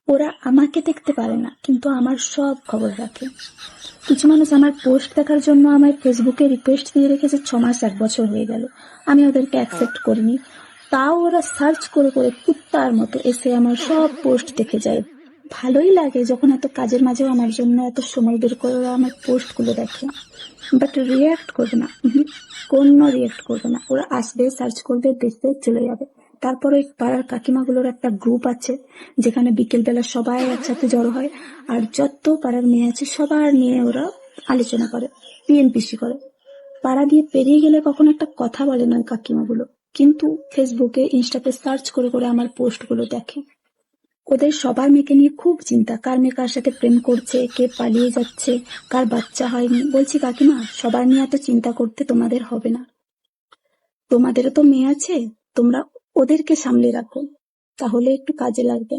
ওরা আমাকে দেখতে পারে না, কিন্তু আমার সব খবর রাখে। কিছু মানুষ আমার পোস্ট দেখার জন্য আমায় ফেসবুকে রিকোয়েস্ট দিয়ে রেখেছে 6 মাস 1 বছর হয়ে গেল। আমি ওদেরকে অ্যাকসেপ্ট করিনি, তাও ওরা সার্চ করে করে কুত্তার মতো এসে আমার সব পোস্ট দেখে যায়। ভালোই লাগে যখন এত কাজের মাঝেও আমার জন্য এত সময় বের করে ওরা আমার পোস্টগুলো দেখে। বাট রিয়াক্ট করবে না, কোনো রিয়াক্ট করবে না। ওরা আসবে, সার্চ করবে, দেখবে, চলে যাবে। তারপরে পাড়ার কাকিমাগুলোর একটা গ্রুপ আছে, যেখানে বিকেলবেলা সবাই একসাথে জড়ো হয়, আর যত পাড়ার মেয়ে আছে সবার নিয়ে ওরা আলোচনা করে, পিএনপিসি করে। পাড়া দিয়ে পেরিয়ে গেলে কখনো একটা কথা বলে না কাকিমাগুলো, কিন্তু ফেসবুকে ইনস্টাতে সার্চ করে করে আমার পোস্টগুলো দেখে। ওদের সবার মেয়েকে নিয়ে খুব চিন্তা, কার মেয়ে কার সাথে প্রেম করছে, কে পালিয়ে যাচ্ছে, কার বাচ্চা হয়নি। বলছি কাকিমা, সবার নিয়ে এত চিন্তা করতে তোমাদের হবে না। তোমাদেরও তো মেয়ে আছে, তোমরা ওদেরকে সামলে রাখো, তাহলে একটু কাজে লাগবে।